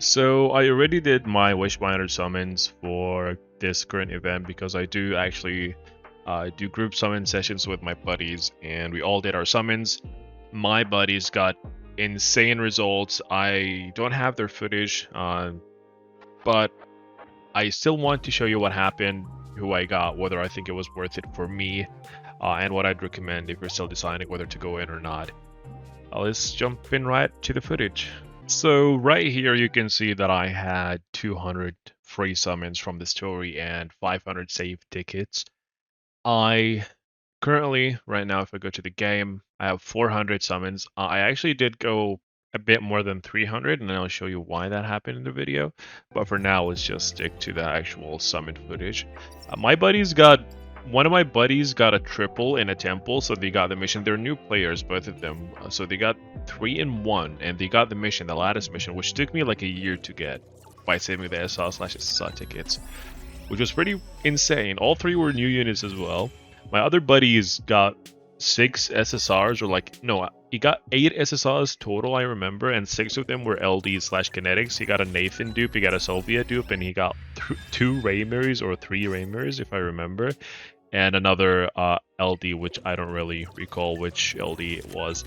So I already did my Wishbinder summons for this current event because I do actually do group summon sessions with my buddies, and we all did our summons. My buddies got insane results. I don't have their footage, but I still want to show you what happened, who I got, whether I think it was worth it for me, and what I'd recommend if you're still deciding whether to go in or not. Let's jump in right to the footage. So right here you can see that I had 200 free summons from the story and 500 save tickets. I currently, right now, if I go to the game, I have 400 summons. I actually did go a bit more than 300, and I'll show you why that happened in the video. But for now, let's just stick to the actual summon footage. One of my buddies got a triple in a temple, so they got the mission. They're new players, both of them. So they got 3 in 1, and they got the mission, the lattice mission, which took me like a year to get by saving the SR/SSR tickets, which was pretty insane. All 3 were new units as well. My other buddies got 6 SSRs, or like, no, he got 8 SSRs total, I remember, and 6 of them were LD/kinetics. He got a Nathan dupe, he got a Sylvia dupe, and he got 2 Raymers or 3 Raymers, if I remember, and another LD, which I don't really recall which LD it was.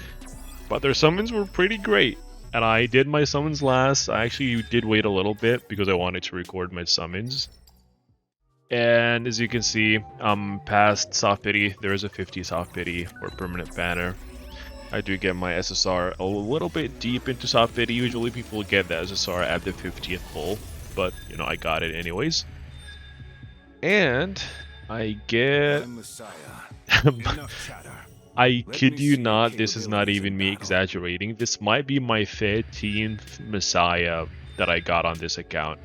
But their summons were pretty great, and I did my summons last. I actually did wait a little bit because I wanted to record my summons. And as you can see, past soft pity, there is a 50 soft pity or permanent banner. I do get my SSR a little bit deep into soft pity. Usually people get the SSR at the 50th pull, but you know, I got it anyways. And I get I kid you not, this is not even me exaggerating. This might be my 13th Messiah that I got on this account.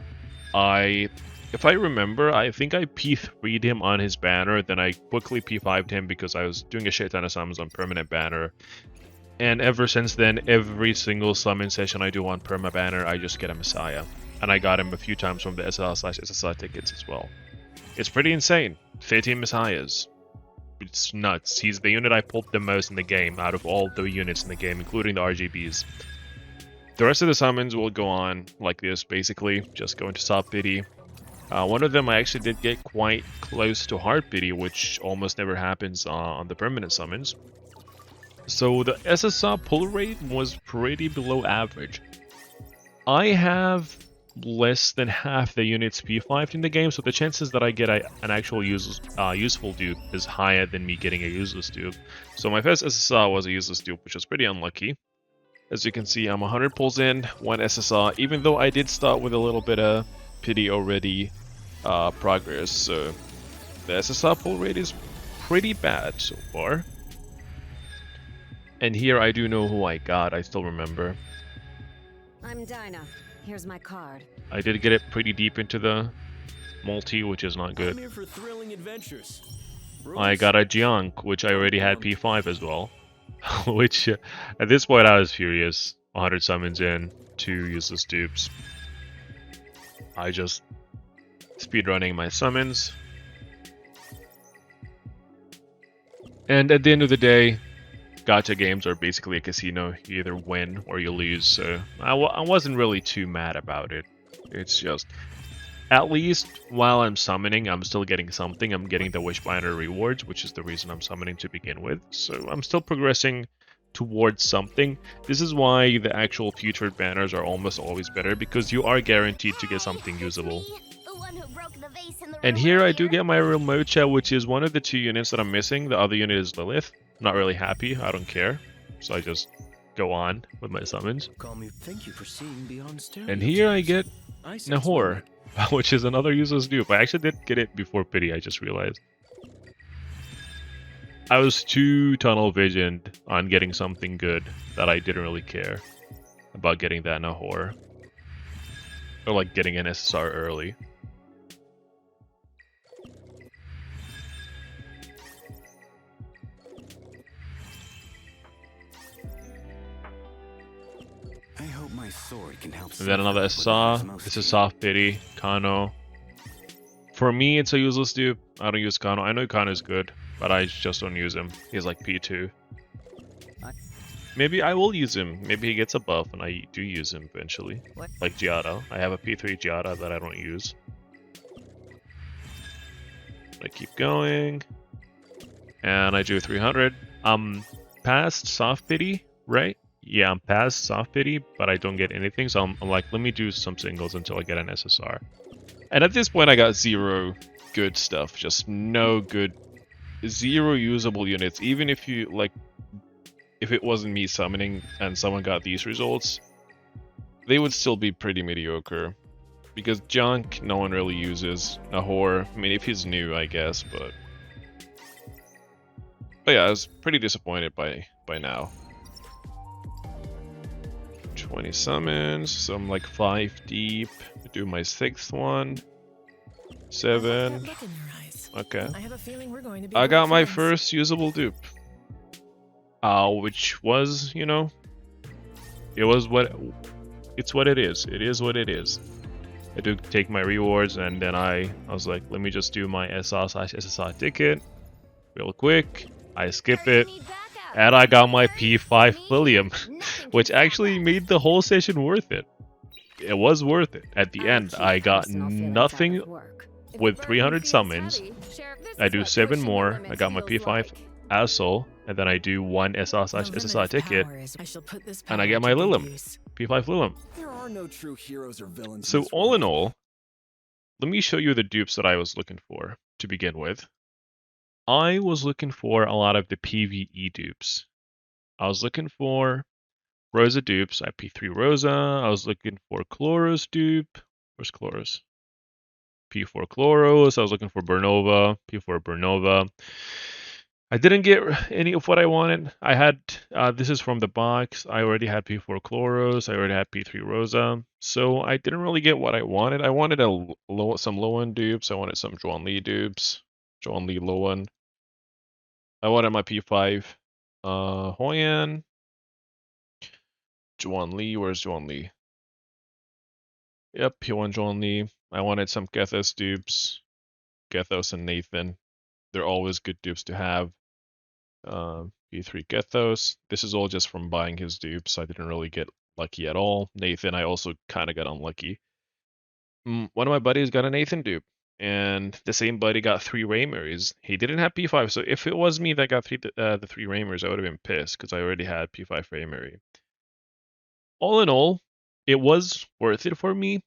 If I remember, I think I P3'd him on his banner, then I quickly P5'd him because I was doing a shit ton of summons on permanent banner. And ever since then, every single summon session I do on perma banner, I just get a Messiah. And I got him a few times from the SL/SSR tickets as well. It's pretty insane. 13 Messiahs. It's nuts. He's the unit I pulled the most in the game out of all the units in the game, including the RGBs. The rest of the summons will go on like this, basically. Just go into soft pity. One of them I actually did get quite close to hard pity, which almost never happens on the permanent summons. So the SSR pull rate was pretty below average. I have less than half the units P5 in the game, so the chances that I get an actual useful dupe is higher than me getting a useless dupe. So my first SSR was a useless dupe, which was pretty unlucky. As you can see, I'm 100 pulls in, 1 SSR, even though I did start with a little bit of pity already progress, so the SSR pull rate is pretty bad so far. And here I do know who I got, I still remember. I'm Dinah. Here's my card. I did get it pretty deep into the multi, which is not good. I'm here for thrilling adventures. I got a Jiang, which I already had P5 as well. Which, at this point I was furious. 100 summons in, 2 useless dupes. I just speedrunning my summons. And at the end of the day, gacha games are basically a casino. You either win or you lose, so I wasn't really too mad about it. It's just, at least while I'm summoning, I'm still getting something. I'm getting the Wishbinder rewards, which is the reason I'm summoning to begin with. So I'm still progressing towards something. This is why the actual featured banners are almost always better, because you are guaranteed to get something usable. And here I do get my Remocha, which is one of the 2 units that I'm missing. The other unit is Lilith. Not really happy, I don't care. So I just go on with my summons. And here I get Nahor, which is another useless dupe. I actually did get it before pity, I just realized. I was too tunnel visioned on getting something good that I didn't really care about getting that Nahor. Or like getting an SSR early. I hope my sword can help. And then another SSR. This is soft pity, Kano. For me, it's a useless dupe. I don't use Kano. I know Kano is good, but I just don't use him. He's like P2. maybe I will use him. Maybe he gets a buff and I do use him eventually. What? Like Giada. I have a P3 Giada that I don't use. I keep going. And I do 300. I'm past soft pity, right? Yeah, I'm past soft pity, but I don't get anything. So I'm like, let me do some singles until I get an SSR. And at this point, I got 0 good stuff. Just no good, 0 usable units. Even if you like, if it wasn't me summoning and someone got these results, they would still be pretty mediocre. Because junk, no one really uses. A whore, I mean, if he's new, I guess, but yeah, I was pretty disappointed by now. 20 summons, so I'm like 5 deep. Do my 6th one. 7. Okay. I got my first usable dupe. Which was, you know, it's what it is. It is what it is. I do take my rewards, and then I was like, let me just do my SR/SSR ticket real quick. I skip it, and I got my P5 William, which actually made the whole session worth it. It was worth it. At the end, I got nothing with 300 summons. I do 7 more. I got my P5 Asshole, and then I do 1 SR/SSR ticket, and I get my Lilim, P5 Lilim. There are no true heroes or villains. So all in all, let me show you the dupes that I was looking for to begin with. I was looking for a lot of the PvE dupes. I was looking for Rosa dupes. I have P3 Rosa. I was looking for Chloros dupe. Where's Chloros? P4 Chloros. I was looking for Bernova. P4 Bernova. I didn't get any of what I wanted. I had, this is from the box. I already had P4 Chloros. I already had P3 Rosa. So I didn't really get what I wanted. I wanted some low-end dupes. I wanted some Zhuan dupes. Zhuan low-end. I wanted my P5 Hoyan. Zhuan where's Zhuan? Yep, P1 Zhuan. I wanted some Gethos dupes. Gethos and Nathan. They're always good dupes to have. P3 Gethos. This is all just from buying his dupes. I didn't really get lucky at all. Nathan, I also kind of got unlucky. One of my buddies got a Nathan dupe, and the same buddy got 3 Raymers. He didn't have P5, so if it was me that got the 3 Raymers, I would have been pissed because I already had P5 Raymery. All in all, it was worth it for me.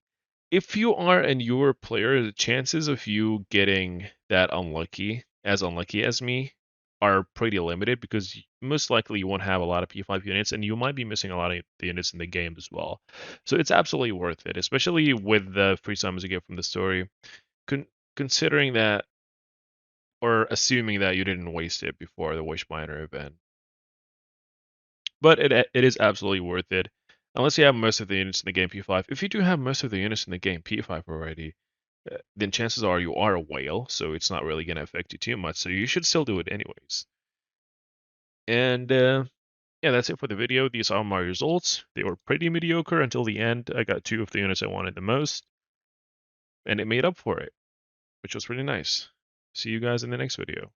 If you are a newer player, the chances of you getting that unlucky as me, are pretty limited because most likely you won't have a lot of P5 units and you might be missing a lot of the units in the game as well. So it's absolutely worth it, especially with the free summons you get from the story. Considering that, or assuming that you didn't waste it before the Wishbinder event. But it is absolutely worth it. Unless you have most of the units in the game P5. If you do have most of the units in the game P5 already, then chances are you are a whale, so it's not really going to affect you too much, so you should still do it anyways. And yeah, that's it for the video. These are my results. They were pretty mediocre until the end. I got 2 of the units I wanted the most, and it made up for it, which was pretty nice. See you guys in the next video.